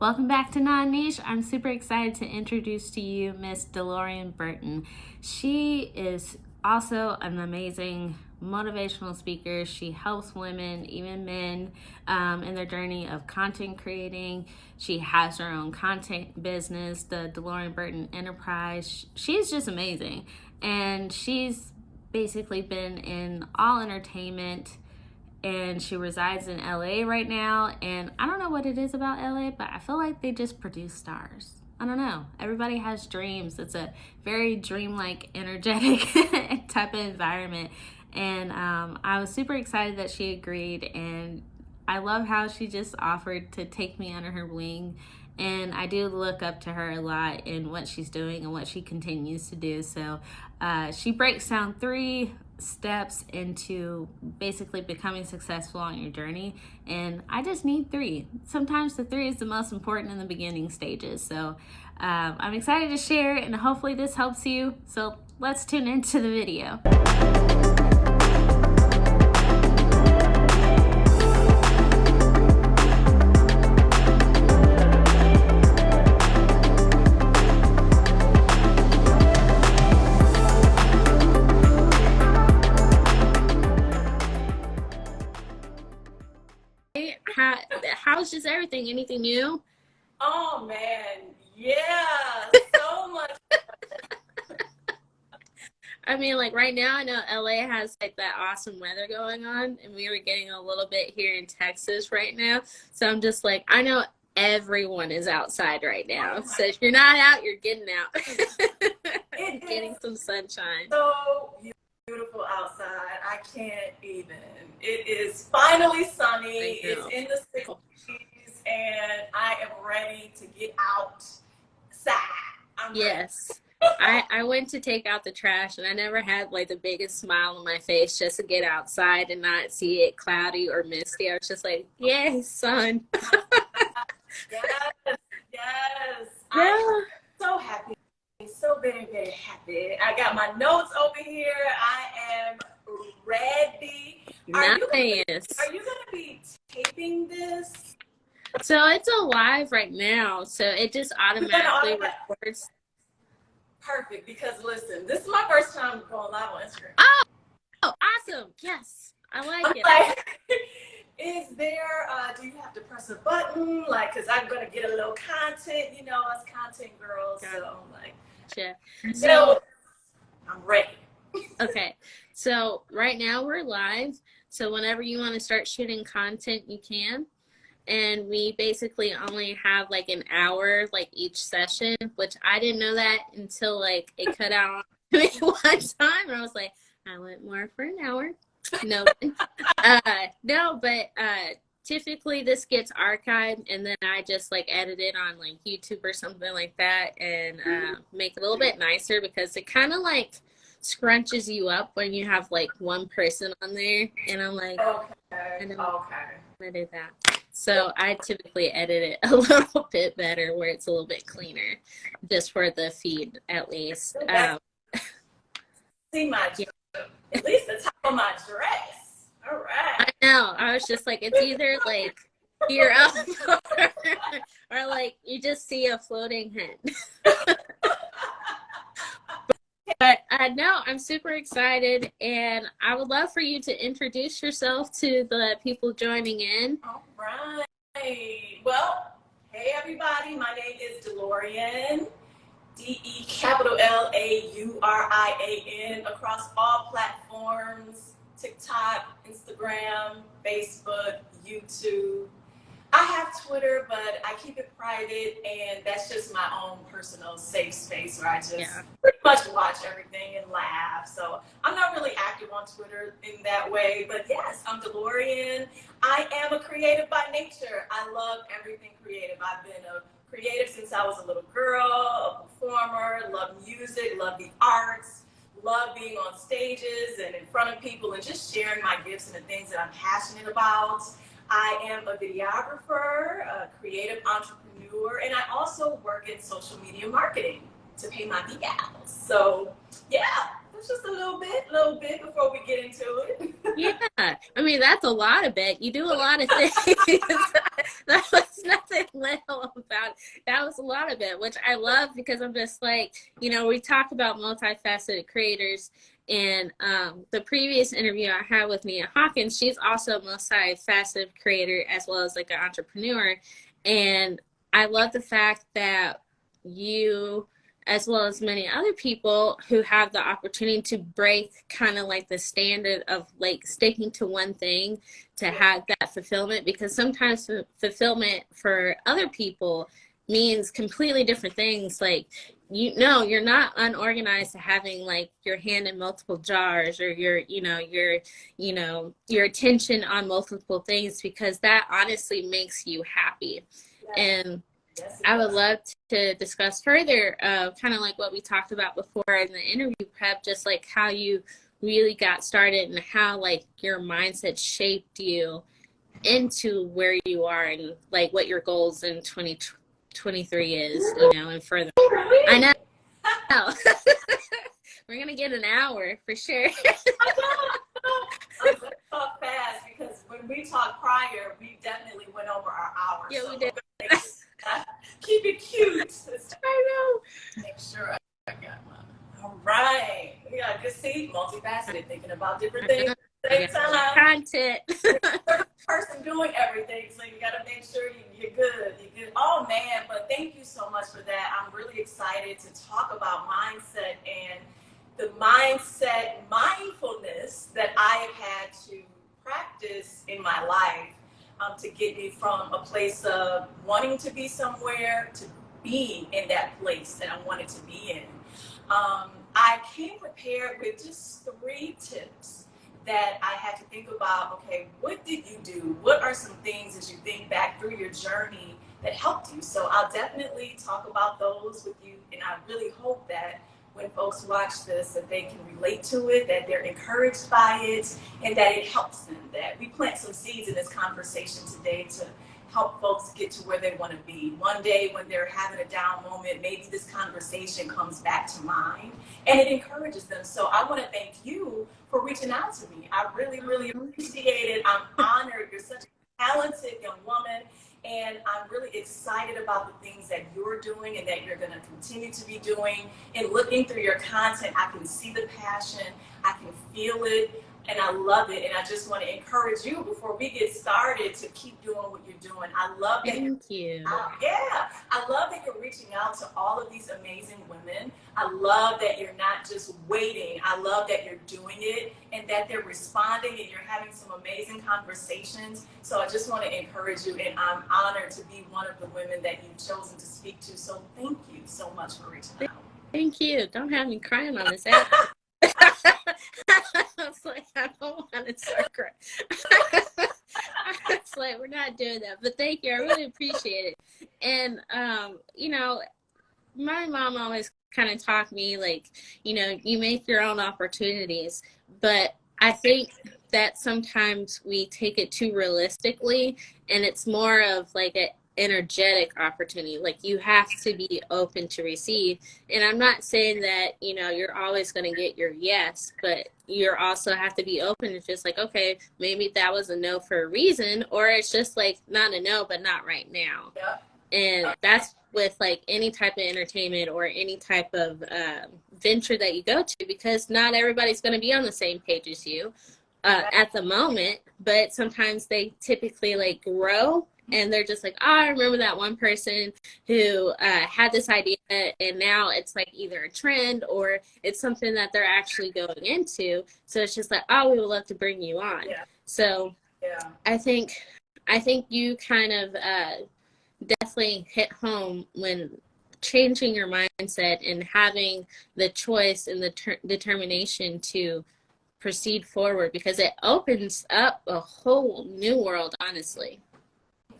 Welcome back to Non-Niche. I'm super excited to introduce to you Miss DeLaurian Burton. She is also an amazing motivational speaker. She helps women, even men, in their journey of content creating. She has her own content business, the DeLaurian Burton Enterprise. She's just amazing. And she's basically been in all entertainment, and she resides in LA right now. And I don't know what it is about LA, but I feel like they just produce stars. I don't know. Everybody has dreams. It's a very dreamlike, energetic type of environment. And I was super excited that she agreed. And I love how she just offered to take me under her wing. And I do look up to her a lot in what she's doing and what she continues to do. So she breaks down 3 steps into basically becoming successful on your journey, and I just need 3. Sometimes the 3 is the most important in the beginning stages. So I'm excited to share, and hopefully this helps you. So let's tune into the video. How's just everything? Anything new? Oh man, yeah, so much. I mean, like right now, I know LA has like that awesome weather going on, and we were getting a little bit here in Texas right now. So I'm just like, I know everyone is outside right now. So if you're not out, you're getting out. Getting some sunshine. So beautiful outside. I can't even. It is finally sunny. It's in the 60s, and I am ready to get outside. Yes. I went to take out the trash, and I never had like the biggest smile on my face just to get outside and not see it cloudy or misty. I was just like, yay, sun. Yes. I'm so happy. So very, very happy. I got my notes over here. I am ready. Nice. Are you gonna be taping this? So it's a live right now. So it just automatically records. Perfect, because listen, this is my first time going live on Instagram. Oh, awesome. Yes, I like it. Like, is there, do you have to press a button? Like, because I'm going to get a little content, you know, us content girls. So, like, yeah. So, I'm ready. Okay. So, right now we're live. So, whenever you want to start shooting content, you can. And we basically only have like an hour, like each session, which I didn't know that until like it cut out on me one time. And I was like, I went more for an hour. No, no, but typically this gets archived, and then I just like edit it on like YouTube or something like that, and make it a little bit nicer, because it kind of like scrunches you up when you have like one person on there. And I'm like, I don't want to do that. So I typically edit it a little bit better, where it's a little bit cleaner, just for the feed at least. See my at least the top of my dress. All right. I know. I was just like, it's either like you're up or like you just see a floating hen. But no, I'm super excited, and I would love for you to introduce yourself to the people joining in. All right. Well, hey everybody, my name is DeLaurian. DeLaurian across all platforms: TikTok, Instagram, Facebook, YouTube. I have Twitter, but I keep it private, and that's just my own personal safe space where I just pretty much watch everything and laugh. So I'm not really active on Twitter in that way, but yes, I'm DeLaurian. I am a creative by nature. I love everything creative. I've been a creative since I was a little girl, a performer, love music, love the arts, love being on stages and in front of people and just sharing my gifts and the things that I'm passionate about. I am a videographer, a creative entrepreneur, and I also work in social media marketing to pay my bills. So yeah, that's just a little bit before we get into it. Yeah, I mean, that's a lot of it. You do a lot of things. That was nothing little about it. That was a lot of it, which I love because I'm just like, we talk about multifaceted creators. And the previous interview I had with Mia Hawkins, she's also a multifaceted creator as well as like an entrepreneur. And I love the fact that you, as well as many other people who have the opportunity to break kind of like the standard of like sticking to one thing to have that fulfillment, because sometimes fulfillment for other people means completely different things. Like, you're not unorganized to having like your hand in multiple jars, or your attention on multiple things, because that honestly makes you happy. And I would love to discuss further kind of like what we talked about before in the interview prep, just like how you really got started and how like your mindset shaped you into where you are, and like what your goals in 2023 is, and further. I know. We're going to get an hour for sure. Let's talk fast, because when we talked prior, we definitely went over our hours. Yeah, we did. Keep it cute. I know. Make sure I got one. All right. Yeah, good see, multifaceted, thinking about different things at the same time. Content. Person doing everything, so you got to make sure you're good. You're good. Oh man, but thank you so much for that. I'm really excited to talk about mindset and the mindset mindfulness that I have had to practice in my life to get me from a place of wanting to be somewhere to being in that place that I wanted to be in. I came prepared with just 3 tips that I had to think about. Okay, what did you do? What are some things as you think back through your journey that helped you? So I'll definitely talk about those with you, and I really hope that when folks watch this, that they can relate to it, that they're encouraged by it, and that it helps them, that we plant some seeds in this conversation today to help folks get to where they want to be. One day when they're having a down moment, maybe this conversation comes back to mind and it encourages them. So I want to thank you for reaching out to me. I really, really appreciate it. I'm honored. You're such a talented young woman. And I'm really excited about the things that you're doing and that you're going to continue to be doing. And looking through your content, I can see the passion. I can feel it. And I love it. And I just want to encourage you before we get started to keep doing what you're doing. I love that. Thank you. I love that you're reaching out to all of these amazing women. I love that you're not just waiting. I love that you're doing it and that they're responding and you're having some amazing conversations. So I just want to encourage you, and I'm honored to be one of the women that you've chosen to speak to. So thank you so much for reaching out. Thank you. Don't have me crying on this app. I was like, I don't want to start crying. It's like, we're not doing that. But thank you. I really appreciate it. And, my mom always kind of taught me, like, you make your own opportunities. But I think that sometimes we take it too realistically, and it's more of like an energetic opportunity. Like, you have to be open to receive. And I'm not saying that you're always going to get your yes, but you also have to be open to just like, okay, maybe that was a no for a reason, or it's just like not a no but not right now. Yeah. And that's with like any type of entertainment or any type of venture that you go to, because not everybody's going to be on the same page as you at the moment, but sometimes they typically like grow. And they're just like, oh, I remember that one person who had this idea, and now it's like either a trend or it's something that they're actually going into. So it's just like, oh, we would love to bring you on. Yeah. So yeah. I think you kind of definitely hit home when changing your mindset and having the choice and the determination to proceed forward, because it opens up a whole new world, honestly.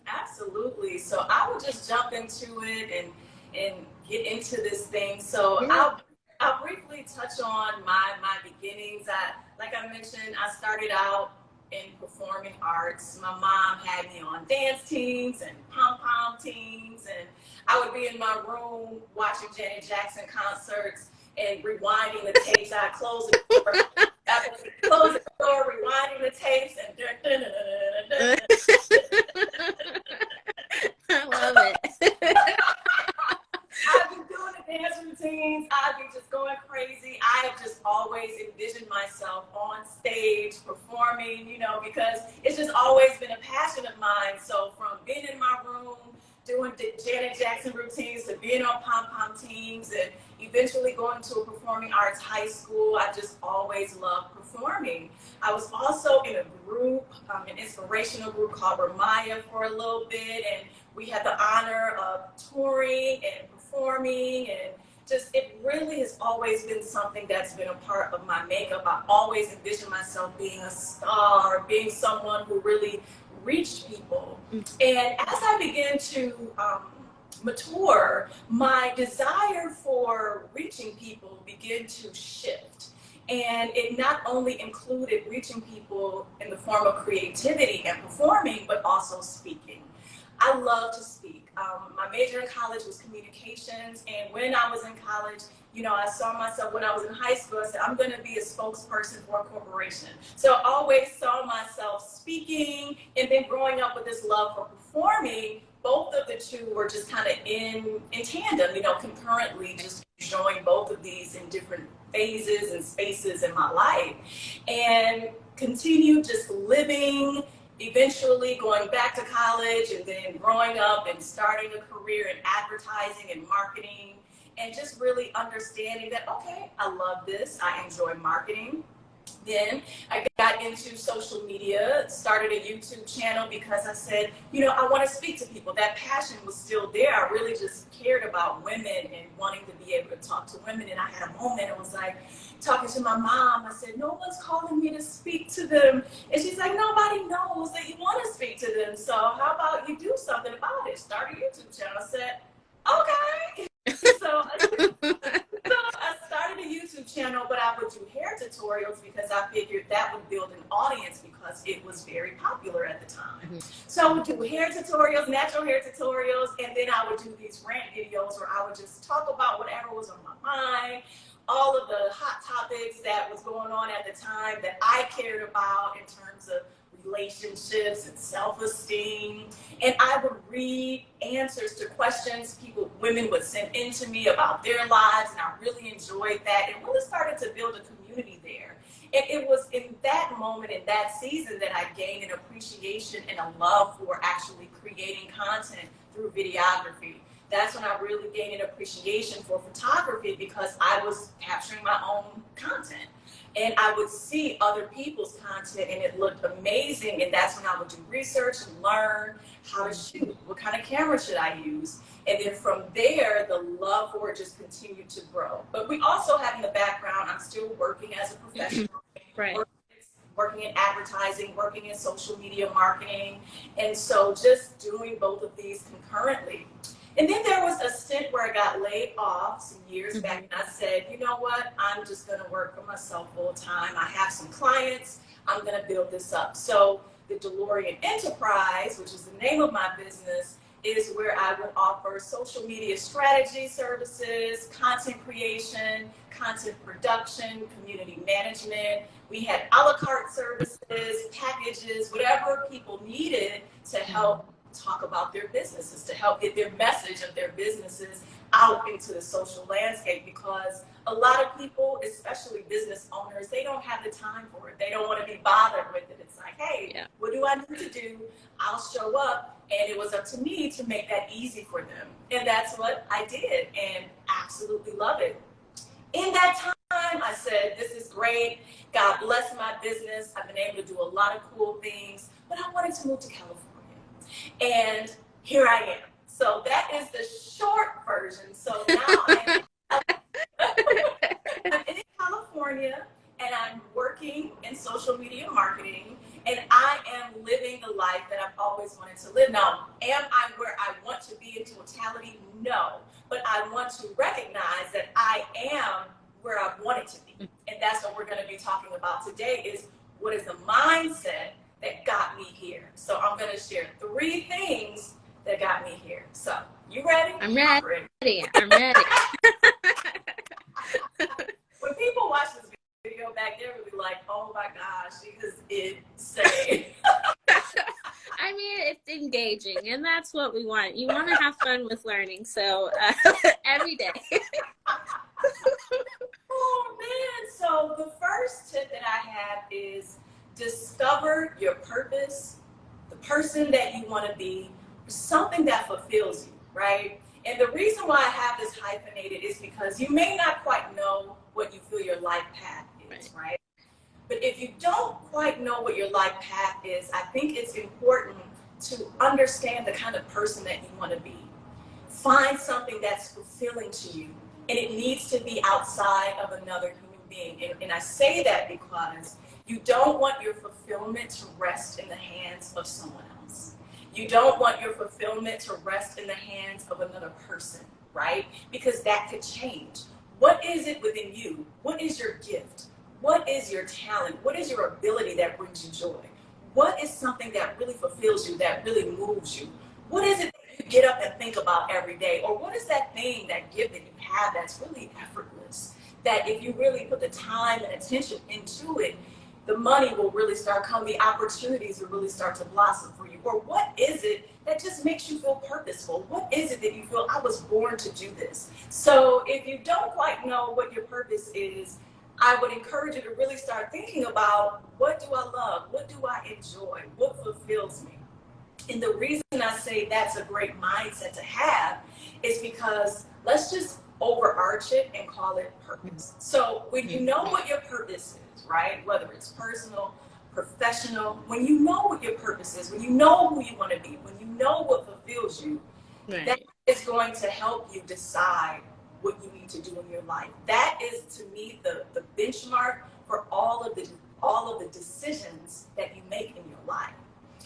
Absolutely. So I will just jump into it and get into this thing. So yeah. I'll briefly touch on my beginnings. Like I mentioned, I started out in performing arts. My mom had me on dance teams and pom-pom teams, and I would be in my room watching Janet Jackson concerts and rewinding the tapes. I closed the door, rewinding the tapes, and because it's just always been a passion of mine. So from being in my room, doing Janet Jackson routines, to being on pom-pom teams, and eventually going to a performing arts high school, I just always loved performing. I was also in a group, an inspirational group called Ramaya for a little bit, and we had the honor of touring and performing, and just, it really has always been something that's been a part of my makeup. I always envisioned myself being a star, being someone who really reached people. And as I began to mature, my desire for reaching people began to shift. And it not only included reaching people in the form of creativity and performing, but also speaking. I love to speak. My major in college was communications, and when I was in college, you know, I saw myself, when I was in high school, I said, I'm going to be a spokesperson for a corporation. So I always saw myself speaking, and then growing up with this love for performing, both of the two were just kind of in tandem, you know, concurrently, just enjoying both of these in different phases and spaces in my life, and continue just living, eventually going back to college, and then growing up and starting a career in advertising and marketing, and just really understanding that, okay, I love this, I enjoy marketing. Then I got into social media, started a YouTube channel because I said, you know, I want to speak to people. That passion was still there. I really just cared about women and wanting to be able to talk to women. And I had a moment, it was like talking to my mom. I said, no one's calling me to speak to them. And she's like, nobody knows that you want to speak to them. So how about you do something about it? Start a YouTube channel. I said, okay. So I started a YouTube channel, but I would do hair tutorials because I figured that would build an audience because it was very popular at the time. So I would do hair tutorials, natural hair tutorials, and then I would do these rant videos where I would just talk about whatever was on my mind, all of the hot topics that was going on at the time that I cared about in terms of relationships and self-esteem. And I would read answers to questions women would send in to me about their lives, and I really enjoyed that and really started to build a community there. And it was in that moment, in that season, that I gained an appreciation and a love for actually creating content through videography. That's when I really gained an appreciation for photography because I was capturing my own content. And I would see other people's content and it looked amazing. And that's when I would do research and learn how to shoot. What kind of camera should I use? And then from there, the love for it just continued to grow. But we also have in the background, I'm still working as a professional. Right. Working in advertising, working in social media marketing. And so just doing both of these concurrently. And then there was a stint where I got laid off some years back, and I said, you know what, I'm just going to work for myself full time. I have some clients, I'm going to build this up. So the DeLaurian Enterprise, which is the name of my business, is where I would offer social media strategy services, content creation, content production, community management. We had a la carte services, packages, whatever people needed to help talk about their businesses, to help get their message of their businesses out into the social landscape, because a lot of people, especially business owners, they don't have the time for it. They don't want to be bothered with it. It's like, hey, what do I need to do? I'll show up. And it was up to me to make that easy for them. And that's what I did, and absolutely love it. In that time, I said, this is great. God bless my business. I've been able to do a lot of cool things, but I wanted to move to California. And here I am. So that is the short version. So now I'm in California, and I'm working in social media marketing, and I am living the life that I've always wanted to live. Now, am I where I want to be in totality? No. But I want to recognize that I am where I wanted to be. And that's what we're going to be talking about today, is what is the mindset that got me here. So I'm going to share 3 things that got me here. So, you ready? I'm ready. I'm ready. When people watch this video back, they're really like, oh my gosh, she is insane. I mean, it's engaging, and that's what we want. You want to have fun with learning, so every day. Oh man, so the first tip that I have is discover your purpose, the person that you want to be, something that fulfills you, right? And the reason why I have this hyphenated is because you may not quite know what you feel your life path is, right? But if you don't quite know what your life path is, I think it's important to understand the kind of person that you want to be. Find something that's fulfilling to you, and it needs to be outside of another human being. And I say that because you don't want your fulfillment to rest in the hands of someone else. You don't want your fulfillment to rest in the hands of another person, right? Because that could change. What is it within you? What is your gift? What is your talent? What is your ability that brings you joy? What is something that really fulfills you, that really moves you? What is it that you get up and think about every day? Or what is that thing, that gift that you have that's really effortless? That if you really put the time and attention into it, the money will really start coming, the opportunities will really start to blossom for you. Or what is it that just makes you feel purposeful? What is it that you feel, I was born to do this? So if you don't quite know what your purpose is, I would encourage you to really start thinking about, what do I love? What do I enjoy? What fulfills me? And the reason I say that's a great mindset to have is because let's just overarch it and call it purpose. So when you know what your purpose is, right? Whether it's personal, professional, when you know what your purpose is, when you know who you want to be, when you know what fulfills you, right, that is going to help you decide what you need to do in your life. That is, to me, the benchmark for all of the decisions that you make in your life.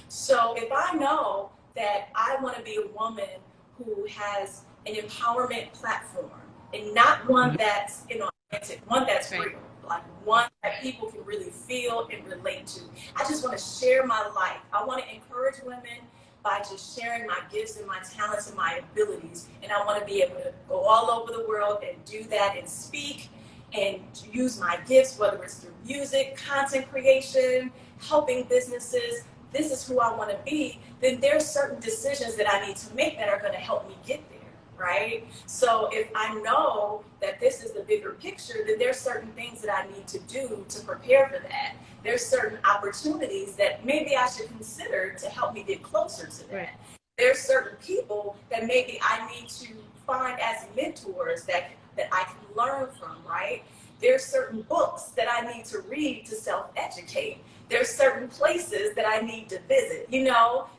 So if I know that I want to be a woman who has an empowerment platform, and not one that's inauthentic, one that's real, like one that people can really feel and relate to. I just want to share my life. I want to encourage women by just sharing my gifts and my talents and my abilities. And I want to be able to go all over the world and do that and speak and use my gifts, whether it's through music, content creation, helping businesses. This is who I want to be. Then there's certain decisions that I need to make that are going to help me get there, right? So if I know that this is the bigger picture, then there's certain things that I need to do to prepare for that. There's certain opportunities that maybe I should consider to help me get closer to that. Right. There's certain people that maybe I need to find as mentors that I can learn from, right? There's certain books that I need to read to self-educate. There's certain places that I need to visit.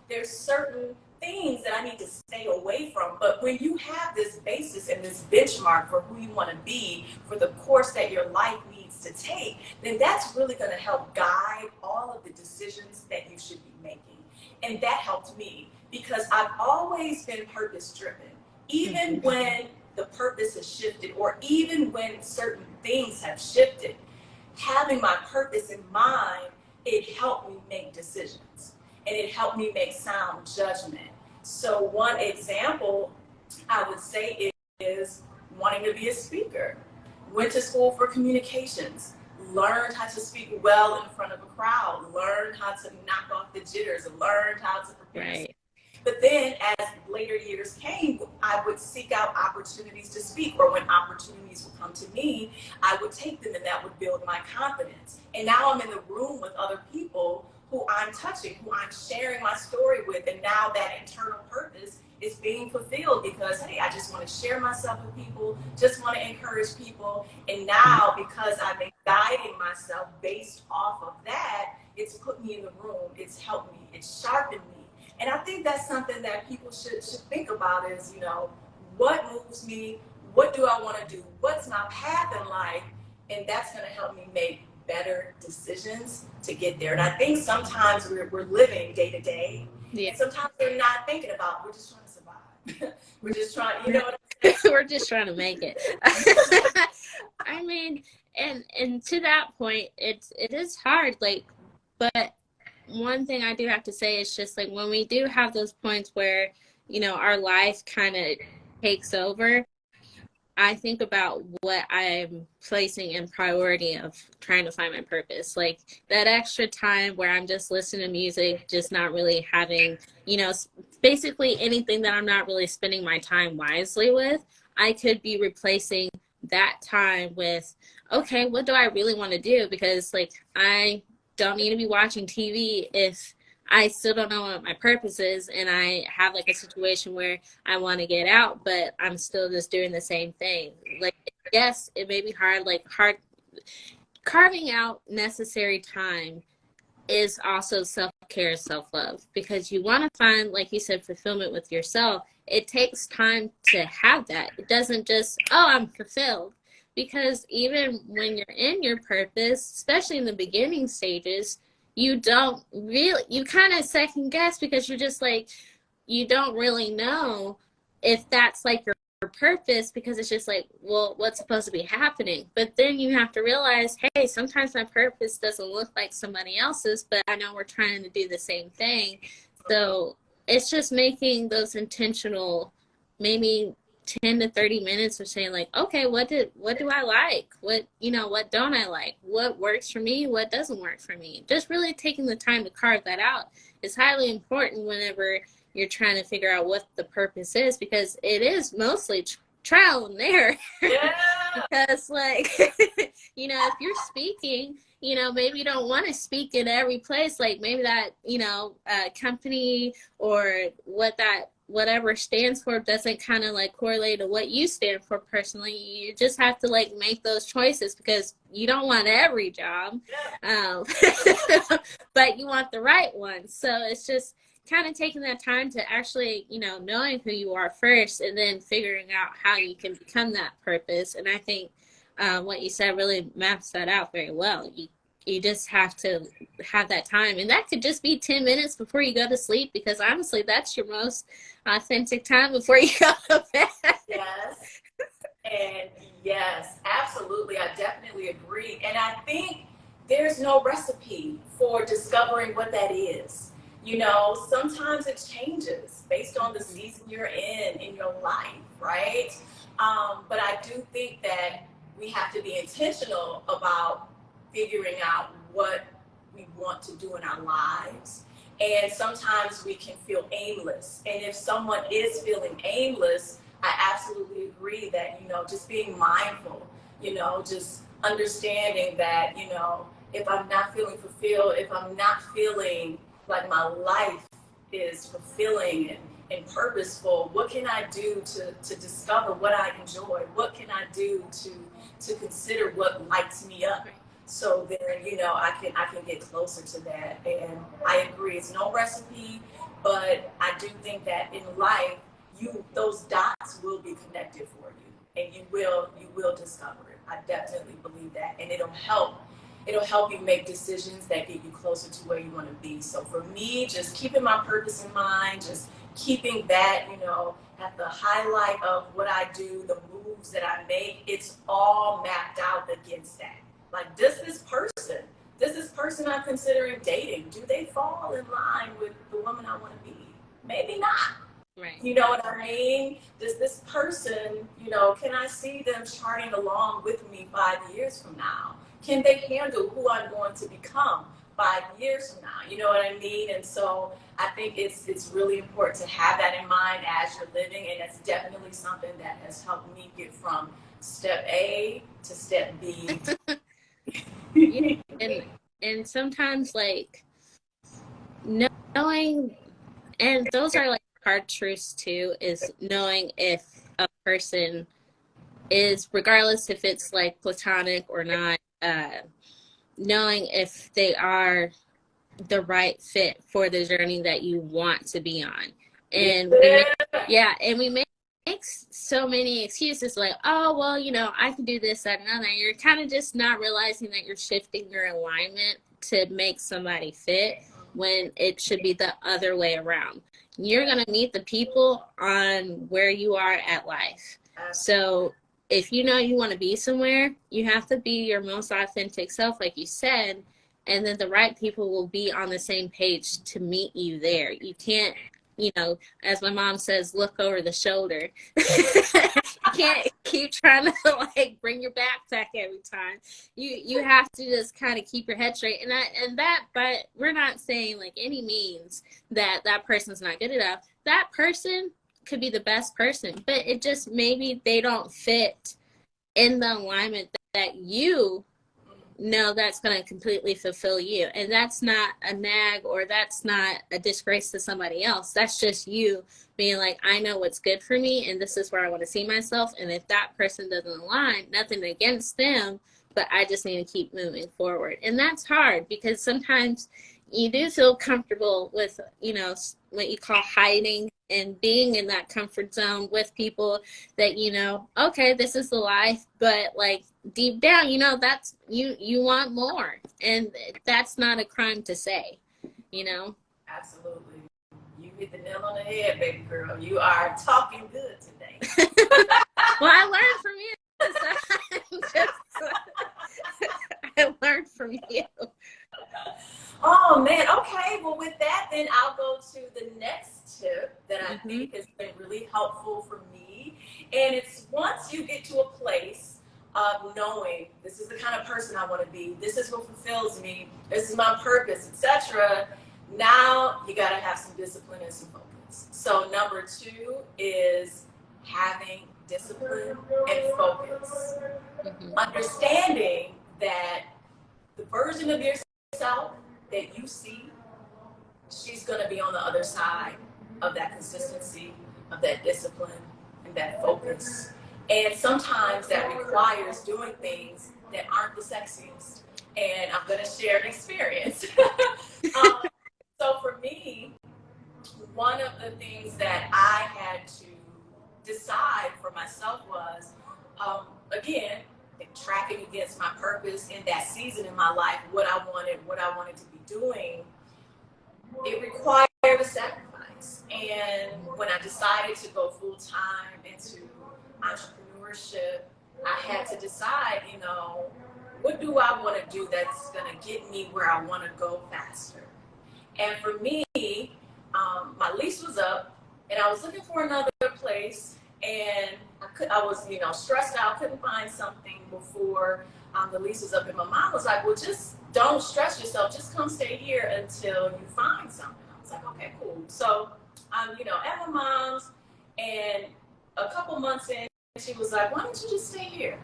There's certain things that I need to stay away from. But when you have this basis and this benchmark for who you want to be, for the course that your life needs to take, then that's really going to help guide all of the decisions that you should be making. And that helped me because I've always been purpose driven. Even when the purpose has shifted, or even when certain things have shifted, having my purpose in mind, it helped me make decisions. And it helped me make sound judgment. So one example I would say is wanting to be a speaker. Went to school for communications, learned how to speak well in front of a crowd, learned how to knock off the jitters, learned how to prepare. Right. But then as later years came, I would seek out opportunities to speak, or when opportunities would come to me, I would take them, and that would build my confidence. And now I'm in the room with other people who I'm touching, who I'm sharing my story with, and now that internal purpose is being fulfilled because, hey, I just want to share myself with people, just want to encourage people. And now, because I've been guiding myself based off of that, it's put me in the room, it's helped me, it's sharpened me. And I think that's something that people should think about is, what moves me? What do I want to do? What's my path in life? And that's going to help me make better decisions to get there. And I think sometimes we're living day to day. Yeah. And sometimes we're not thinking about, we're just trying to survive. We're just trying, what I'm saying? We're just trying to make it. I mean, and to that point, it is hard, but one thing I do have to say is just when we do have those points where, our life kind of takes over, I think about what I'm placing in priority of trying to find my purpose. That extra time where I'm just listening to music, just not really having, basically anything that I'm not really spending my time wisely with, I could be replacing that time with, okay, what do I really want to do? Because don't need to be watching TV if I still don't know what my purpose is, and I have like a situation where I want to get out, but I'm still just doing the same thing. Like, yes, it may be hard, like carving out necessary time is also self-care, self-love, because you want to find, like you said, fulfillment with yourself. It takes time to have that. It doesn't just, oh, I'm fulfilled. Because even when you're in your purpose, especially in the beginning stages, you don't really, you kind of second guess, because you're just like, you don't really know if that's like your purpose, because it's just like, well, what's supposed to be happening? But then you have to realize, hey, sometimes my purpose doesn't look like somebody else's, but I know we're trying to do the same thing. So it's just making those intentional, maybe 10 to 30 minutes of saying like, okay, what do I like? What, what don't I like? What works for me? What doesn't work for me? Just really taking the time to carve that out is highly important whenever you're trying to figure out what the purpose is, because it is mostly trial and error. Yeah. Because like, if you're speaking, maybe you don't want to speak in every place. Like maybe that, company or whatever stands for doesn't kind of like correlate to what you stand for personally. You just have to like make those choices, because you don't want every job, but you want the right one. So it's just kind of taking that time to actually, knowing who you are first, and then figuring out how you can become that purpose. And I think what you said really maps that out very well. You just have to have that time, and that could just be 10 minutes before you go to sleep, because honestly, that's your most authentic time before you go to bed. Yes. And yes, absolutely. I definitely agree. And I think there's no recipe for discovering what that is. Sometimes it changes based on the season you're in your life, right? But I do think that we have to be intentional about figuring out what we want to do in our lives. And sometimes we can feel aimless. And if someone is feeling aimless, I absolutely agree that, just being mindful, just understanding that, if I'm not feeling fulfilled, if I'm not feeling like my life is fulfilling and purposeful, what can I do to discover what I enjoy? What can I do to consider what lights me up? So then, I can get closer to that. And I agree, it's no recipe, but I do think that in life, those dots will be connected for you, and you will discover it. I definitely believe that, and it'll help you make decisions that get you closer to where you want to be. So for me, just keeping my purpose in mind, just keeping that, at the highlight of what I do, the moves that I make, it's all mapped out against that. Like, does this person I'm considering dating, do they fall in line with the woman I want to be? Maybe not. Right. You know what I mean? Does this person, can I see them charting along with me 5 years from now? Can they handle who I'm going to become 5 years from now? You know what I mean? And so I think it's really important to have that in mind as you're living, and it's definitely something that has helped me get from step A to step B. Yeah, and sometimes like knowing, and those are like hard truths too, is knowing if a person is, regardless if it's like platonic or not, knowing if they are the right fit for the journey that you want to be on. And we make so many excuses like, oh, well, I can do this, that, and another. You're kind of just not realizing that you're shifting your alignment to make somebody fit, when it should be the other way around. You're going to meet the people on where you are at life. So if you want to be somewhere, you have to be your most authentic self, like you said, and then the right people will be on the same page to meet you there. You can't, as my mom says, look over the shoulder. You can't keep trying to like bring your backpack every time. You have to just kind of keep your head straight. But we're not saying like any means that person's not good enough. That person could be the best person, but it just, maybe they don't fit in the alignment that you know that's going to completely fulfill you. And that's not a nag, or that's not a disgrace to somebody else. That's just you being like, I know what's good for me, and this is where I want to see myself. And if that person doesn't align, nothing against them, but I just need to keep moving forward. And that's hard, because sometimes you do feel comfortable with, you know, what you call hiding, and being in that comfort zone with people that, you know, okay, this is the life, but like deep down, you know, that's you want more, and that's not a crime to say, you know. Absolutely. You hit the nail on the head, baby girl. You are talking good today. Well, I learned from you. I learned from you. Oh man, okay. Well, with that, then I'll go to the next tip that I think has been really helpful for me. And it's, once you get to a place of knowing this is the kind of person I want to be, this is what fulfills me, this is my purpose, etc. Now you got to have some discipline and some focus. So number 2 is having discipline and focus. Understanding that the version of yourself that you see, she's going to be on the other side of that consistency, of that discipline, and that focus. And sometimes that requires doing things that aren't the sexiest. And I'm going to share an experience. So for me, one of the things that I had to decide for myself was, again, tracking against my purpose in that season in my life, what I wanted to be doing. It required a sacrifice. And when I decided to go full time into entrepreneurship, I had to decide, you know, what do I want to do that's going to get me where I want to go faster? And for me, my lease was up, and I was looking for another place, and I was, you know, stressed out, couldn't find something before the lease was up. And my mom was like, well, just don't stress yourself. Just come stay here until you find something. I was like, okay, cool. So I'm, you know, at my mom's, and a couple months in, she was like, why don't you just stay here?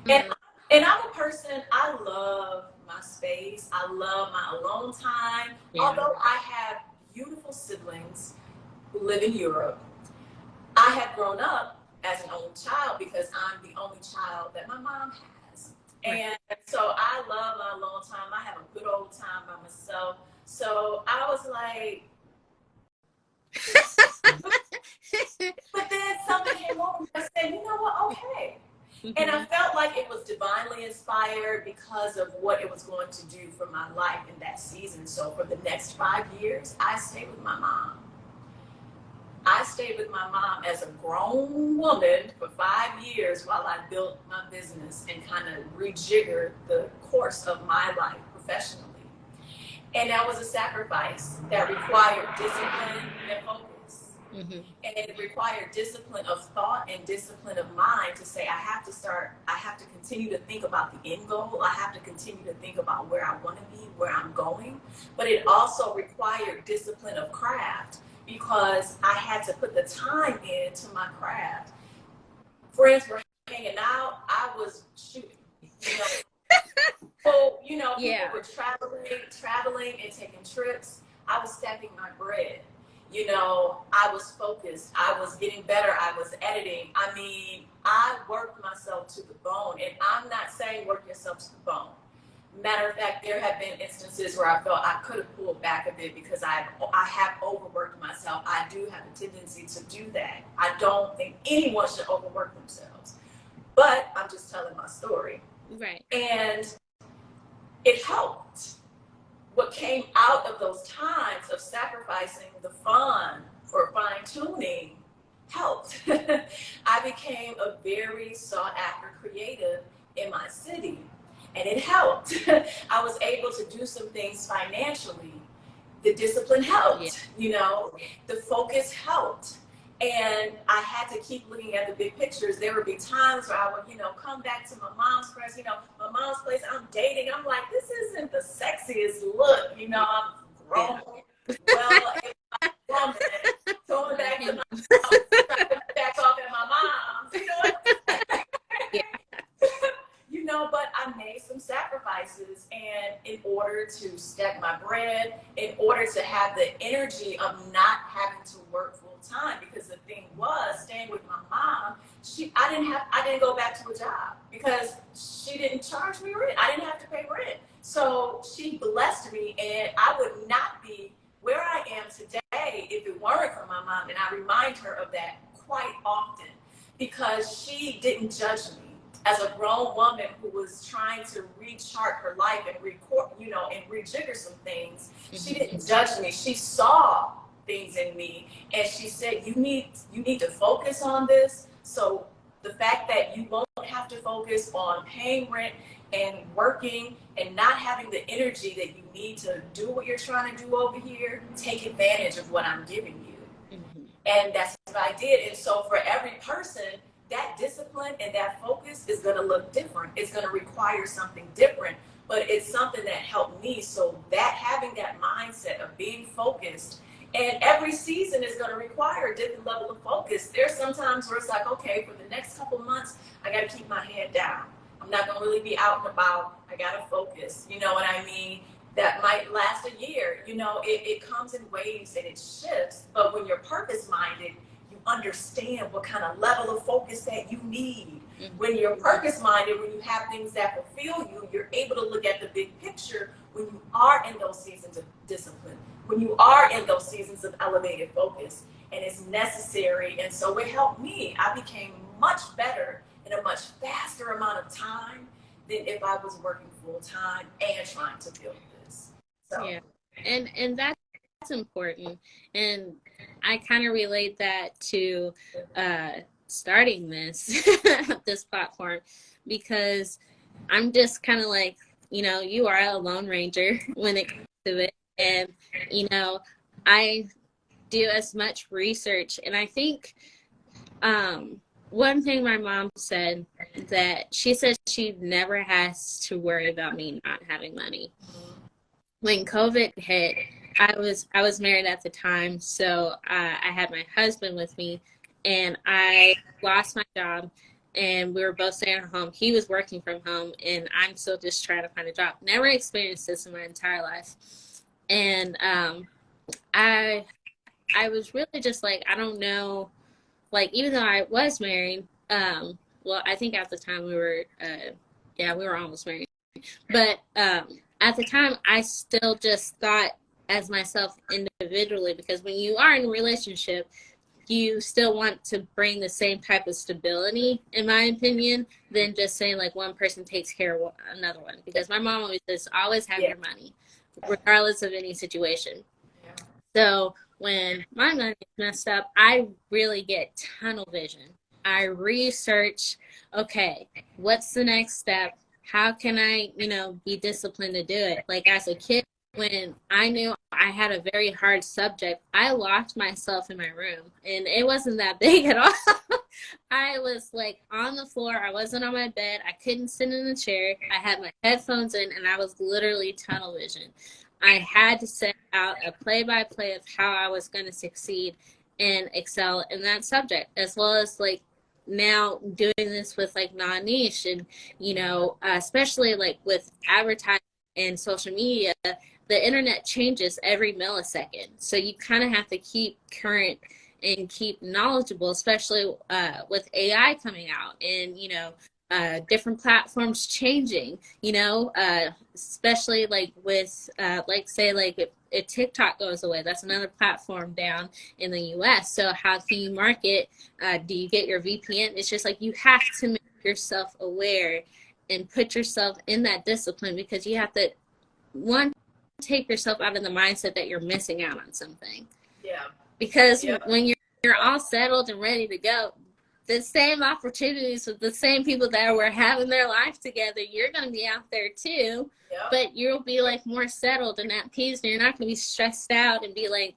And I'm a person, I love my space. I love my alone time. Yeah. Although I have beautiful siblings who live in Europe, I have grown up as an only child because I'm the only child that my mom has. And so I love my alone time. I have a good old time by myself. So I was like, but then something came over me. I said, you know what, okay. And I felt like it was divinely inspired because of what it was going to do for my life in that season. So for the next 5 years, I stayed with my mom. I stayed with my mom as a grown woman for 5 years while I built my business and kind of rejiggered the course of my life professionally. And that was a sacrifice that required discipline and focus. And it required discipline of thought and discipline of mind to say, I have to continue to think about the end goal. I have to continue to think about where I want to be, where I'm going. But it also required discipline of craft, because I had to put the time into my craft. Friends were hanging out, I was shooting. You know? So, you know, people were traveling and taking trips. I was stacking my bread. You know, I was focused. I was getting better. I was editing. I mean, I worked myself to the bone. And I'm not saying work yourself to the bone. Matter of fact, there have been instances where I felt I could have pulled back a bit because I have overworked myself. I do have a tendency to do that. I don't think anyone should overwork themselves. But I'm just telling my story. Right. And it helped. What came out of those times of sacrificing the fun for fine-tuning helped. I became a very sought-after creative in my city, and it helped. I was able to do some things financially. The discipline helped, you know, the focus helped. And I had to keep looking at the big pictures. There would be times where I would, you know, come back to my mom's place, you know, my mom's place, I'm dating. I'm like, this isn't the sexiest look, you know, I'm grown. Well, if I'm going back to my mom's, back off at my mom's, you know what? You know, but I made some sacrifices. order to stack my bread, in order to have the energy of not having to work full time. Because the thing was, staying with my mom, I didn't go back to a job because she didn't charge me rent. I didn't have to pay rent. So she blessed me, and I would not be where I am today if it weren't for my mom. And I remind her of that quite often, because she didn't judge me as a grown woman who was trying to rechart her life and record, and rejigger some things. She didn't judge me. She saw things in me, and she said, you need to focus on this. So the fact that you won't have to focus on paying rent and working and not having the energy that you need to do what you're trying to do over here, take advantage of what I'm giving you. And that's what I did. And so for every person, that discipline and that focus is going to look different. It's going to require something different, but it's something that helped me. So that having that mindset of being focused, and every season is going to require a different level of focus. There's sometimes where it's like, okay, for the next couple months, I got to keep my head down. I'm not going to really be out and about. I got to focus. You know what I mean? That might last a year. It comes in waves and it shifts. But when you're purpose-minded, you understand what kind of level of focus that you need. When you're purpose-minded, when you have things that fulfill you, you're able to look at the big picture when you are in those seasons of discipline, when you are in those seasons of elevated focus, and it's necessary. And so it helped me. I became much better in a much faster amount of time than if I was working full-time and trying to build this. So. Yeah, and that's important. And I kind of relate that to starting this this platform, because I'm just kind of like, you are a lone ranger when it comes to it. And, I do as much research. And I think one thing my mom said, that she said she never has to worry about me not having money. When COVID hit, I was married at the time, so I had my husband with me, and I lost my job, and we were both staying at home. He was working from home, and I'm still just trying to find a job. Never experienced this in my entire life. And I was really just like, I don't know, like, even though I was married, well, I think at the time we were almost married. But at the time, I still just thought as myself individually, because when you are in a relationship, you still want to bring the same type of stability, in my opinion, than just saying like one person takes care of another one. Because my mom always says, always have your money, regardless of any situation. So when my money is messed up, I really get tunnel vision. I research, okay, what's the next step? How can I, be disciplined to do it? Like as a kid, when I knew I had a very hard subject, I locked myself in my room, and it wasn't that big at all. I was like on the floor. I wasn't on my bed. I couldn't sit in a chair. I had my headphones in, and I was literally tunnel vision. I had to set out a play-by-play of how I was going to succeed and excel in that subject, as well as like now doing this with like non-niche, and especially like with advertising and social media, the internet changes every millisecond, so you kind of have to keep current and keep knowledgeable, especially with AI coming out, and different platforms changing, especially like with like say like if TikTok goes away, that's another platform down in the US. So how can you market? Do you get your VPN? It's just like you have to make yourself aware and put yourself in that discipline, because you have to take yourself out of the mindset that you're missing out on something. Yeah. Because when you're all settled and ready to go, the same opportunities with the same people that were having their life together, you're going to be out there too. Yep. But you'll be like more settled and at peace, and you're not going to be stressed out and be like,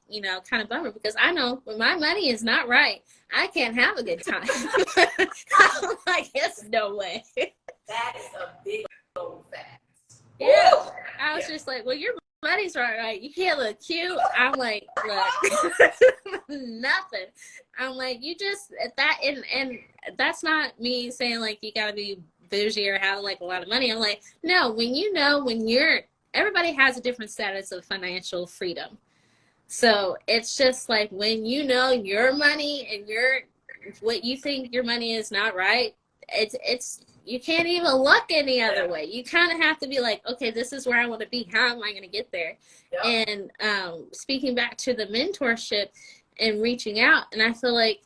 kind of bummer, because I know when my money is not right, I can't have a good time. I'm like, it's no way. That is a big old fact. Yeah. Woo! I was just like, well, your money's right. You can't look cute. I'm like, look, nothing. I'm like, you just that, and that's not me saying like you gotta be bougie or have like a lot of money. I'm like, no, when you're everybody has a different status of financial freedom. So it's just like when you know your money and what you think your money is not right, it's you can't even look any other way. You kind of have to be like, okay, this is where I want to be. How am I going to get there? Yeah. And speaking back to the mentorship and reaching out, and I feel like,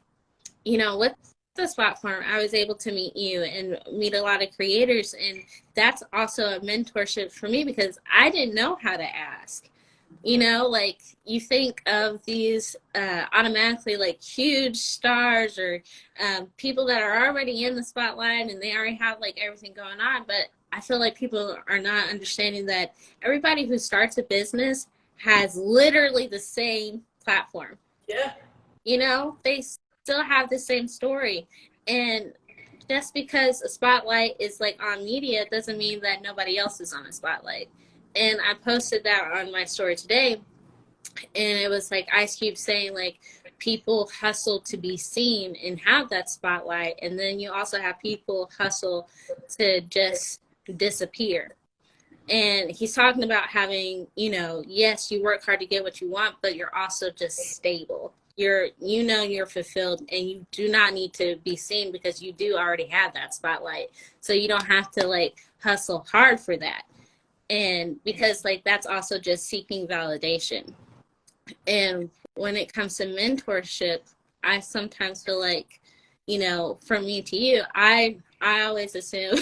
you know, with this platform, I was able to meet you and meet a lot of creators, and that's also a mentorship for me because I didn't know how to ask. You know, like you think of these automatically like huge stars or people that are already in the spotlight and they already have like everything going on. But I feel like people are not understanding that everybody who starts a business has literally the same platform. Yeah. You know, they still have the same story. And just because a spotlight is like on media doesn't mean that nobody else is on a spotlight. And I posted that on my story today, and it was like Ice Cube saying like people hustle to be seen and have that spotlight, and then you also have people hustle to just disappear. And he's talking about having, you know, yes, you work hard to get what you want, but you're also just stable. You're fulfilled, and you do not need to be seen because you do already have that spotlight. So you don't have to like hustle hard for that. And because like that's also just seeking validation. And when it comes to mentorship, I sometimes feel like, you know, from me to you, I always assume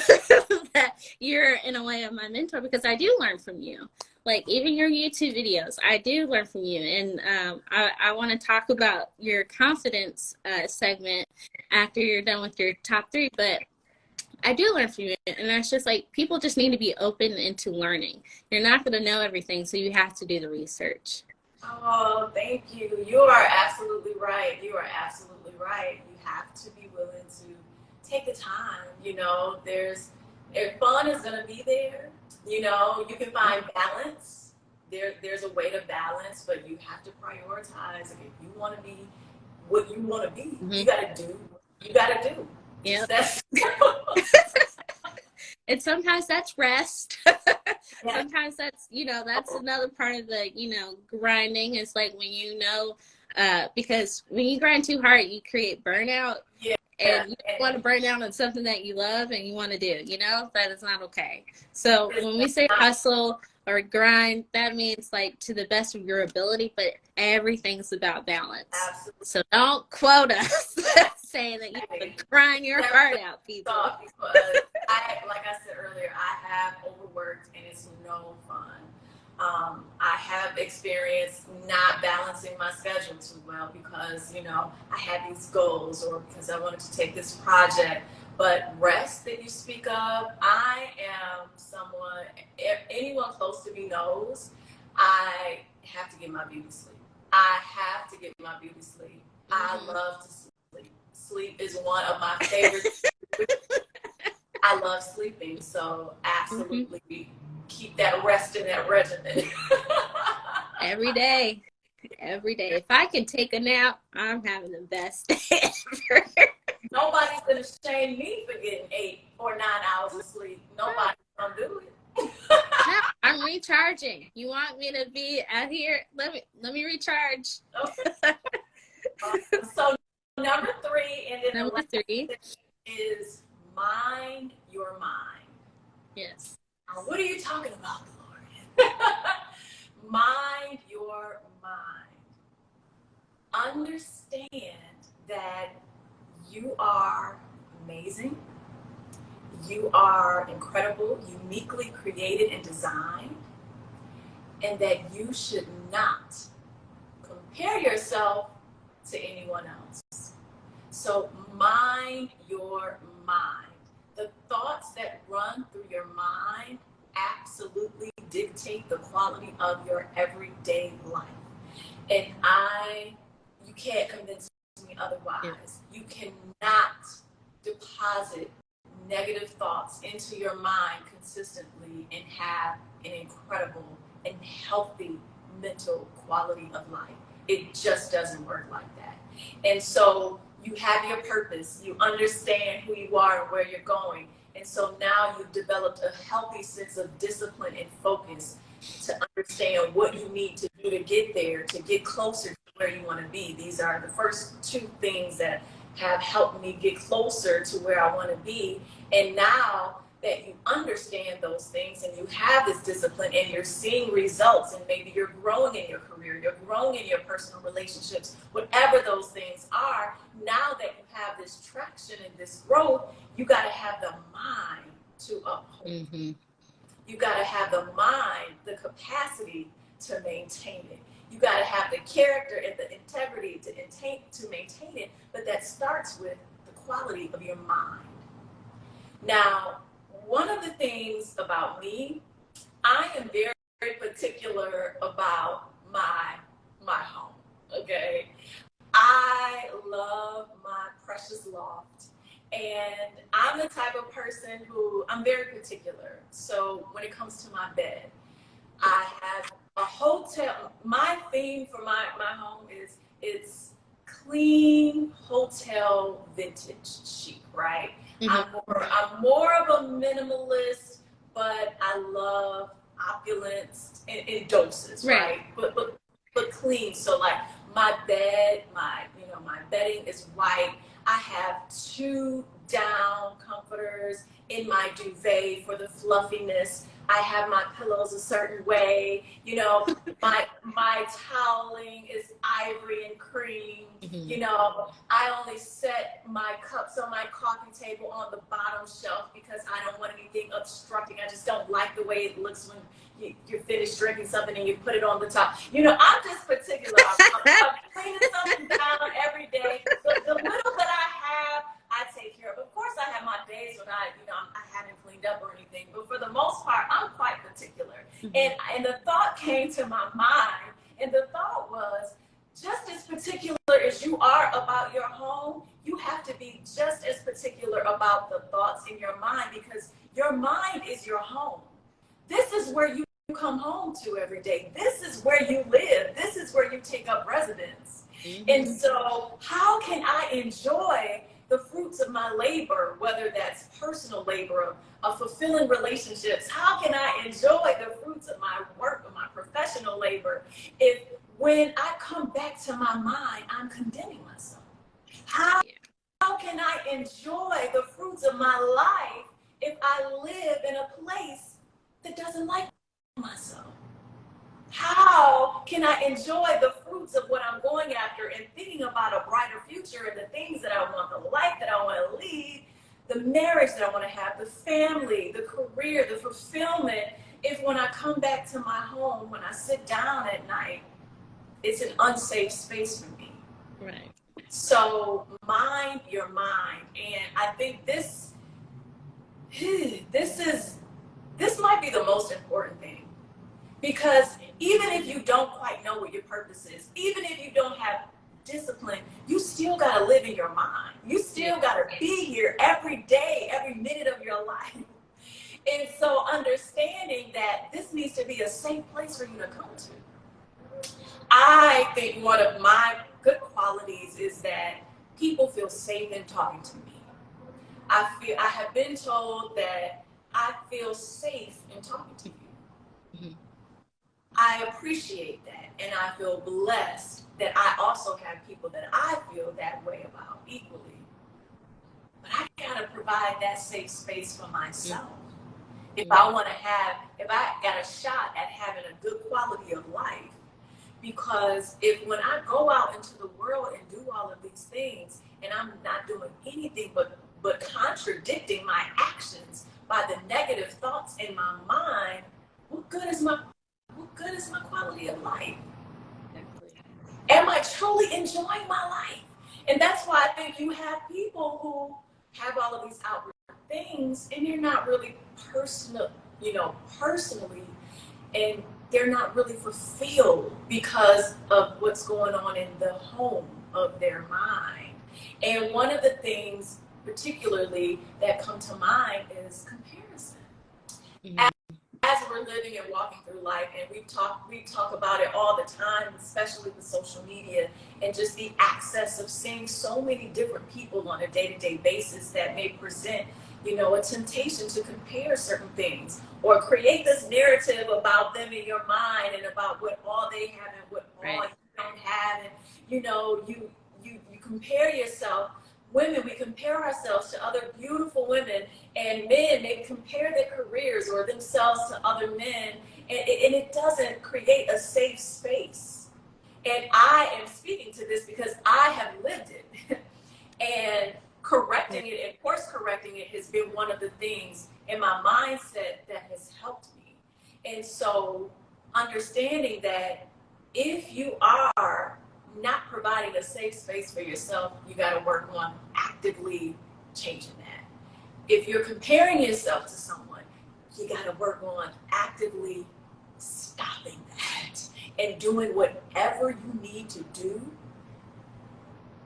that you're in a way of my mentor because I do learn from you. Like even your YouTube videos, I do learn from you. And I want to talk about your confidence segment after you're done with your top 3, but I do learn from you, and that's just like people just need to be open into learning. You're not going to know everything, so you have to do the research. Oh, thank you. You are absolutely right. You are absolutely right. You have to be willing to take the time. You know, if fun is going to be there. You know, you can find balance. There's a way to balance, but you have to prioritize. If you want to be what you want to be, you got to do what you got to do. Yeah. And sometimes that's rest. Sometimes that's, you know, that's another part of the, you know, grinding. It's like when you know, because when you grind too hard, you create burnout. Yeah. And you want to burn out on something that you love and you want to do, you know, that is not okay. So when we say hustle or grind, that means like to the best of your ability, but everything's about balance. Absolutely. So don't quote us saying that you have to grind your heart out, people. Like I said earlier, I have overworked and it's no fun. I have experienced not balancing my schedule too well because, you know, I had these goals or because I wanted to take this project. But rest that you speak of, I am someone, if anyone close to me knows, I have to get my beauty sleep. I have to get my beauty sleep. I love to sleep. Sleep is one of my favorites. I love sleeping, so absolutely keep that rest in that regimen. Every day. If I can take a nap, I'm having the best day ever. Nobody's going to shame me for getting 8 or 9 hours of sleep. Nobody's going to do it. No, I'm recharging. You want me to be out here? Let me recharge. Okay. So number 3, and then number 3 is mind your mind. Yes. What are you talking about, DeLaurian? Mind your mind. Understand that you are amazing. You are incredible, uniquely created and designed, and that you should not compare yourself to anyone else. So mind your mind. The thoughts that run through your mind absolutely dictate the quality of your everyday life. And you can't convince me otherwise. Yeah. You cannot deposit negative thoughts into your mind consistently and have an incredible and healthy mental quality of life. It just doesn't work like that. And so you have your purpose, you understand who you are and where you're going. And so now you've developed a healthy sense of discipline and focus to understand what you need to do to get there, to get closer to where you want to be. These are the first two things that have helped me get closer to where I want to be. And now that you understand those things and you have this discipline and you're seeing results, and maybe you're growing in your career, you're growing in your personal relationships, whatever those things are, now that you have this traction and this growth, you got to have the mind to uphold. Mm-hmm. You got to have the mind, the capacity to maintain it. You got to have the character and the integrity to maintain it, but that starts with the quality of your mind. Now, one of the things about me, I am very, very particular about my home, okay? I love my precious loft. And I'm the type of person who, I'm very particular. So when it comes to my bed, I have a hotel. My theme for my home is it's clean hotel vintage chic, right? Mm-hmm. I'm more of a minimalist, but I love opulence in doses, right? But clean. So like my bed, my bedding is white. I have 2 down comforters in my duvet for the fluffiness. I have my pillows a certain way. My toweling is ivory and cream. Mm-hmm. I only set my cups on my coffee table on the bottom shelf because I don't want anything obstructing. I just don't like the way it looks when you're finished drinking something and you put it on the top. I'm just particular. I'm cleaning something down every day. The little that I have, I take care of. Of course, I have my days when I haven't cleaned up or anything, but for the most part, I'm quite particular. Mm-hmm. And the thought came to my mind, and the thought was, just as particular as you are about your home, you have to be just as particular about the thoughts in your mind, because your mind is your home. This is where you come home to every day. This is where you live. This is where you take up residence. Mm-hmm. And so how can I enjoy the fruits of my labor, whether that's personal labor, of fulfilling relationships? How can I enjoy the fruits of my work, of my professional labor, if when I come back to my mind, I'm condemning myself? How can I enjoy the fruits of my life if I live in a place that doesn't like myself? How can I enjoy the fruits of what I'm going after and thinking about a brighter future and the things that I want, the life that I want to lead, the marriage that I want to have, the family, the career, the fulfillment, if when I come back to my home, when I sit down at night, it's an unsafe space for me. Right. So mind your mind. And I think this might be the most important thing. Because even if you don't quite know what your purpose is, even if you don't have discipline, you still got to live in your mind. You still got to be here every day, every minute of your life. And so understanding that this needs to be a safe place for you to come to. I think one of my good qualities is that people feel safe in talking to me. I have been told that I feel safe in talking to you. Mm-hmm. I appreciate that, and I feel blessed that I also have people that I feel that way about equally. But I gotta provide that safe space for myself. If I got a shot at having a good quality of life. Because when I go out into the world and do all of these things, and I'm not doing anything but contradicting my actions by the negative thoughts in my mind, what good is my quality of life? Am I truly enjoying my life? And that's why I think you have people who have all of these outward things, and they're not really personally, and they're not really fulfilled because of what's going on in the home of their mind. And one of the things particularly that come to mind is comparison. Mm-hmm. As we're living and walking through life, and we talk about it all the time, especially with social media and just the access of seeing so many different people on a day-to-day basis that may present a temptation to compare certain things or create this narrative about them in your mind and about what all they have and what all you don't have. And, you compare yourself. Women, we compare ourselves to other beautiful women, and men, they compare their careers or themselves to other men, and it doesn't create a safe space. And I am speaking to this because I have lived it. And correcting it and course correcting it has been one of the things in my mindset that has helped me. And so understanding that if you are not providing a safe space for yourself, you got to work on actively changing that. If you're comparing yourself to someone, you got to work on actively stopping that and doing whatever you need to do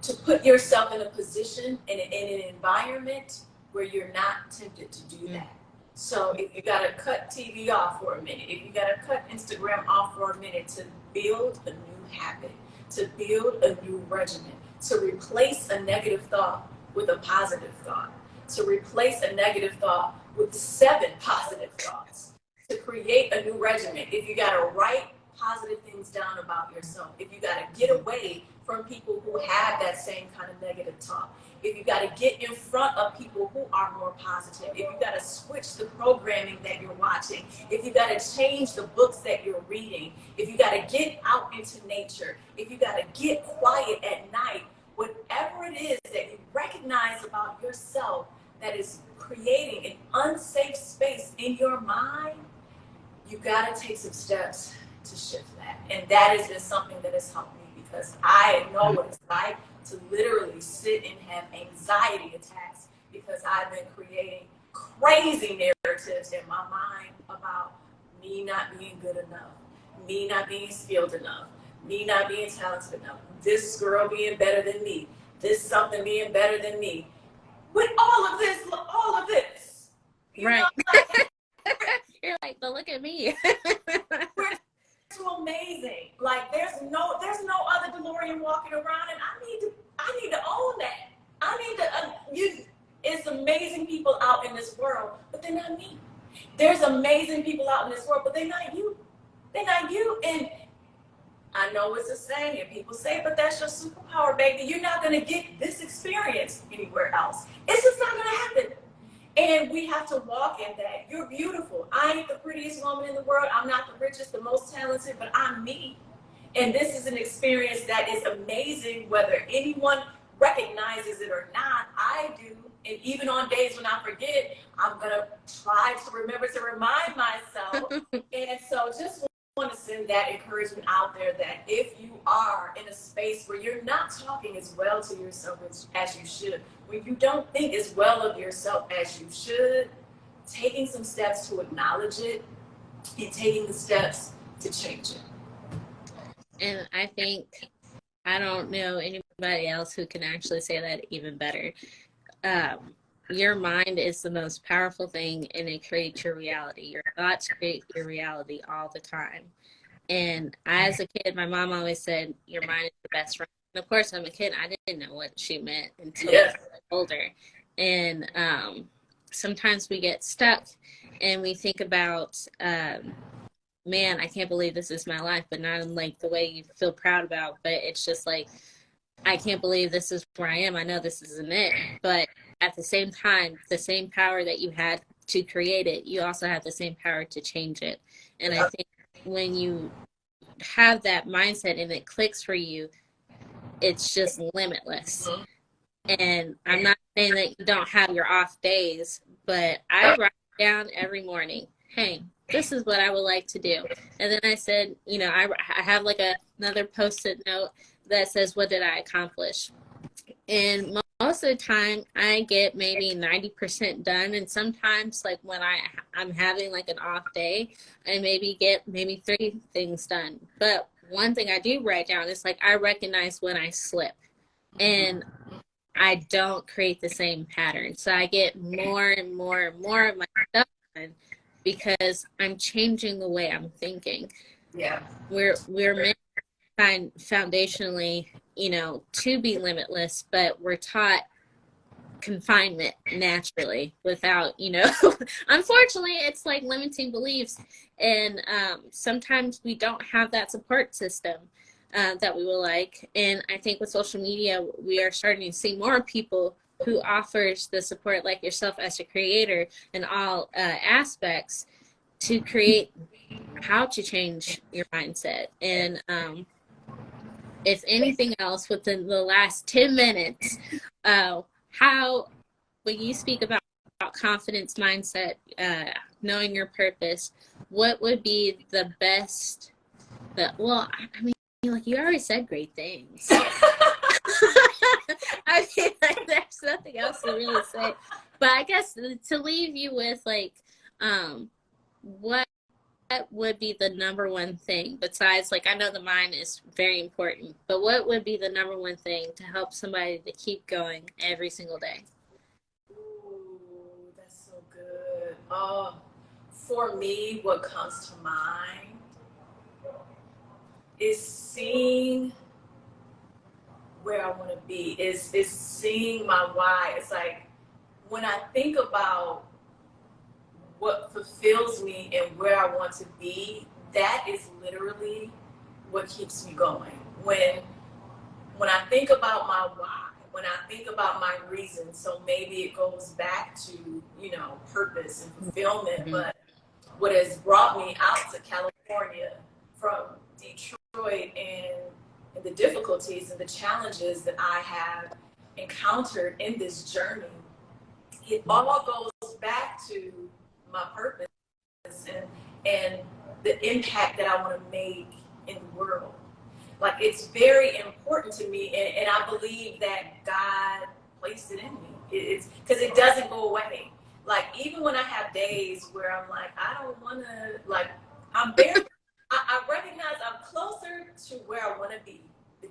to put yourself in a position in an environment where you're not tempted to do that. So if you got to cut TV off for a minute, if you got to cut Instagram off for a minute to build a new habit, to build a new regimen, to replace a negative thought with a positive thought, to replace a negative thought with 7 positive thoughts, to create a new regimen. If you got to write positive things down about yourself, if you got to get away from people who have that same kind of negative talk, if you got to get in front of people who are more positive, if you got to switch the programming that you're watching, if you got to change the books that you're reading, if you got to get out into nature, if you got to get quiet at night, whatever it is that you recognize about yourself that is creating an unsafe space in your mind, you got to take some steps to shift that. And that has been something that has helped me, because I know what it's like to literally sit and have anxiety attacks because I've been creating crazy narratives in my mind about me not being good enough, me not being skilled enough, me not being talented enough, this girl being better than me, this something being better than me. With all of this, right? You're like, but look at me. We're too amazing. Like there's no other DeLaurian walking around, and I need to own that. I need to. It's amazing people out in this world, but they're not me. There's amazing people out in this world, but they're not you. They're not you. And I know it's a saying, and people say, but that's your superpower, baby. You're not going to get this experience anywhere else. It's just not going to happen. And we have to walk in that. You're beautiful. I ain't the prettiest woman in the world. I'm not the richest, the most talented, but I'm me. And this is an experience that is amazing, whether anyone recognizes it or not. I do. And even on days when I forget, I'm going to try to remember to remind myself. And so just want to send that encouragement out there that if you are in a space where you're not talking as well to yourself as you should, when you don't think as well of yourself as you should, taking some steps to acknowledge it and taking the steps to change it. And I think, I don't know anybody else who can actually say that even better. Your mind is the most powerful thing, and it creates your reality. Your thoughts create your reality all the time. And as a kid, my mom always said, your mind is your best friend. And of course, I'm a kid. I didn't know what she meant until I was older. And sometimes we get stuck and we think about, man, I can't believe this is my life, but not in like the way you feel proud about, but it's just like, I can't believe this is where I am. I know this isn't it. But at the same time, the same power that you had to create it, you also have the same power to change it. And I think when you have that mindset and it clicks for you, it's just limitless. And I'm not saying that you don't have your off days, but I write down every morning, hey, this is what I would like to do. And then I said, I have like another post-it note that says, what did I accomplish? And most of the time I get maybe 90% done. And sometimes like when I'm having like an off day, I get 3 things done. But one thing I do write down is like, I recognize when I slip and I don't create the same pattern. So I get more and more and more of my stuff done because I'm changing the way I'm thinking. Yeah. We're meant foundationally, to be limitless, but we're taught confinement naturally without, you know, unfortunately, it's like limiting beliefs. And sometimes we don't have that support system that we would like. And I think with social media, we are starting to see more people who offers the support, like yourself as a creator in all aspects, to create how to change your mindset. And if anything else, within the last 10 minutes, how, when you speak about confidence, mindset, knowing your purpose, what would be the best, well, I mean, like, you already said great things. I mean, like, there's nothing else to really say. But I guess to leave you with, like, what would be the number one thing besides, like, I know the mind is very important, but what would be the number one thing to help somebody to keep going every single day? Ooh, that's so good. For me, what comes to mind is seeing where I want to be, is seeing my why. It's like, when I think about what fulfills me and where I want to be, that is literally what keeps me going. When I think about my why, when I think about my reason, so maybe it goes back to, you know, purpose and fulfillment, Mm-hmm. but what has brought me out to California from Detroit, and the difficulties and the challenges that I have encountered in this journey, it all goes back to my purpose and the impact that I want to make in the world. Like, it's very important to me, and I believe that God placed it in me. It's because it doesn't go away. Like, even when I have days where I'm like, I don't want to, like, I'm very, I recognize I'm closer to where I want to be.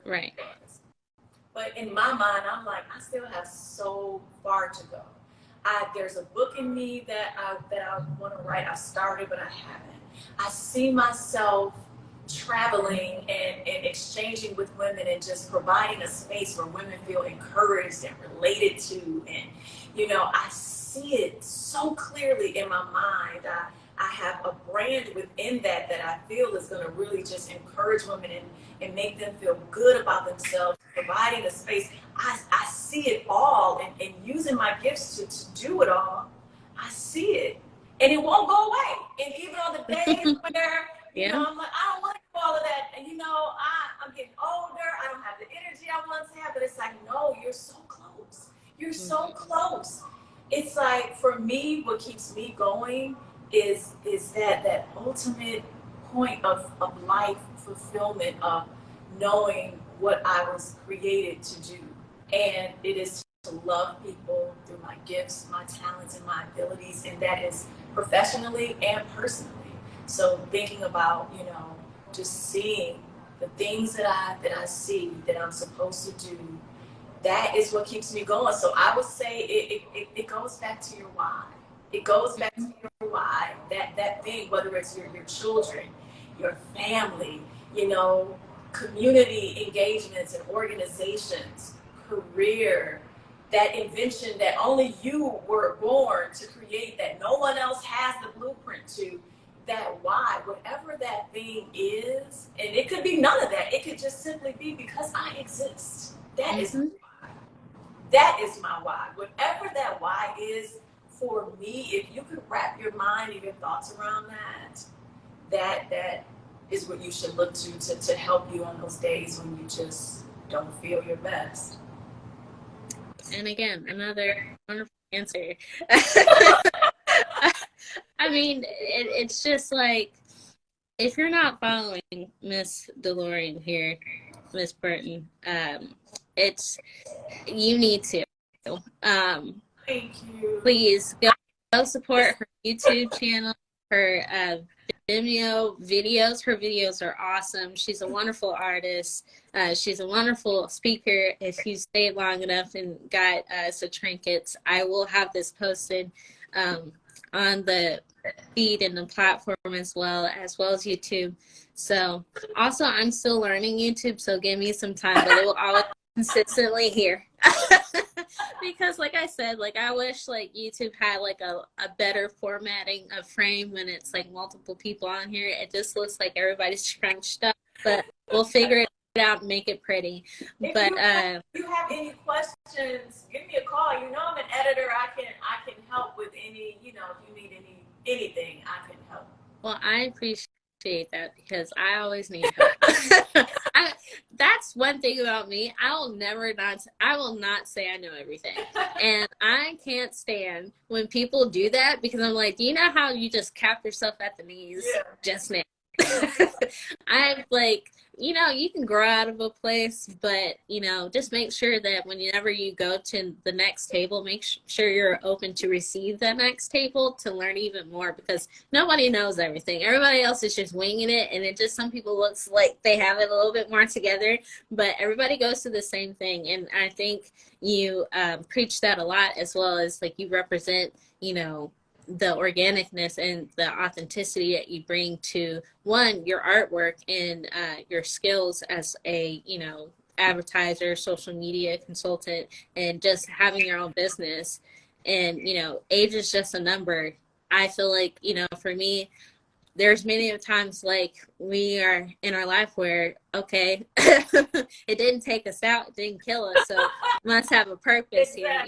Right. But in my mind, I'm like, I still have so far to go. There's a book in me that I want to write. I started, but I haven't. I see myself traveling and exchanging with women and just providing a space where women feel encouraged and related to. And, you know, I see it so clearly in my mind. I have a brand within that I feel is going to really just encourage women and make them feel good about themselves, providing a space. I see it all, and using my gifts to do it all. I see it, and it won't go away. And even on the days where, you know, I'm like, I don't want to do all of that, and, you know, I'm getting older, I don't have the energy I want to have, but it's like, no, you're so close. You're so close. It's like, for me, what keeps me going is that ultimate point of life fulfillment, of knowing what I was created to do. And it is to love people through my gifts, my talents, and my abilities, and that is professionally and personally. So thinking about, you know, just seeing the things that I see that I'm supposed to do, that is what keeps me going. So I would say it goes back to your why. It goes back to your why. That thing, whether it's your children, your family, you know, community engagements and organizations, career, that invention that only you were born to create, that no one else has the blueprint to, that why, whatever that thing is, and it could be none of that. It could just simply be because I exist. That is my why. That is my why. Whatever that why is for me, if you could wrap your mind and your thoughts around that is what you should look to help you on those days when you just don't feel your best. And again, another wonderful answer. I mean, it's just like, if you're not following Miss DeLaurian here, Miss Burton, it's, you need to. Thank you. Please go support her YouTube channel, her Vimeo videos. Her videos are awesome. She's a wonderful artist. She's a wonderful speaker. If you stayed long enough and got some trinkets, I will have this posted on the feed and the platform as well as YouTube. So also, I'm still learning YouTube, so give me some time, but it will always consistently here. Because like I said, like I wish like YouTube had like a better formatting of frame when it's like multiple people on here. It just looks like everybody's scrunched up, but we'll figure it out and make it pretty. But if you have any questions, give me a call. You know I'm an editor. I can help with any, if you need anything, I can help. Well, I appreciate that because I always need help. That's one thing about me. I will not say I know everything. And I can't stand when people do that because I'm like, do you know how you just cap yourself at the knees just now? I'm like, you can grow out of a place, but, just make sure that whenever you go to the next table, make sure you're open to receive that next table to learn even more because nobody knows everything. Everybody else is just winging it. And it just, some people looks like they have it a little bit more together, but everybody goes to the same thing. And I think you preach that a lot as well as like you represent, the organicness and the authenticity that you bring to your artwork and your skills as a advertiser, social media consultant, and just having your own business. And age is just a number. I feel like for me, there's many of times like we are in our life where it didn't take us out, it didn't kill us, so it must have a purpose here.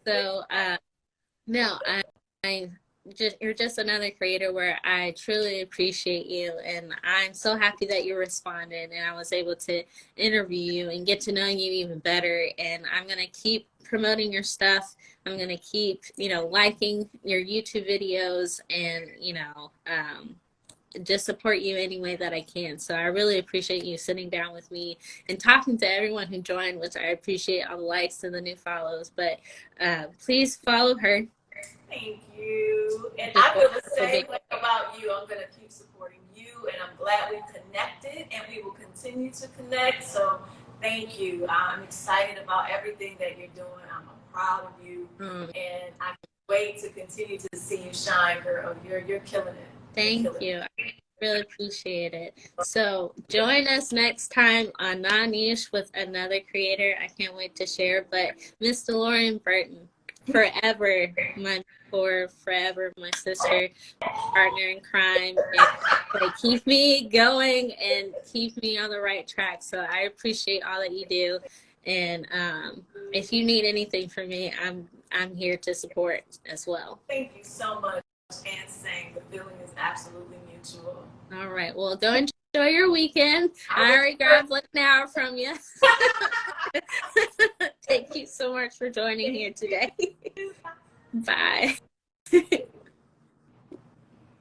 So no, you're just another creator where I truly appreciate you, and I'm so happy that you responded and I was able to interview you and get to know you even better. And I'm gonna keep promoting your stuff. I'm gonna keep liking your YouTube videos and just support you any way that I can. So I really appreciate you sitting down with me and talking to everyone who joined, which I appreciate all the likes and the new follows. But please follow her. Thank you. And I feel the same way about you. I'm going to keep supporting you, and I'm glad we connected, and we will continue to connect. So thank you. I'm excited about everything that you're doing. I'm proud of you, and I can't wait to continue to see you shine, girl. You're killing it. Thank you. I really appreciate it. So join us next time on Non-Niche with another creator. I can't wait to share. But Miss DeLaurian Burton, forever my mentor, forever my sister, partner in crime, and like keep me going and keep me on the right track. So I appreciate all that you do. And if you need anything from me, I'm here to support as well. Thank you so much. And saying the feeling is absolutely mutual. All right. Well, go enjoy your weekend. I already grabbed like an hour from you. Thank you so much for joining here today. Bye.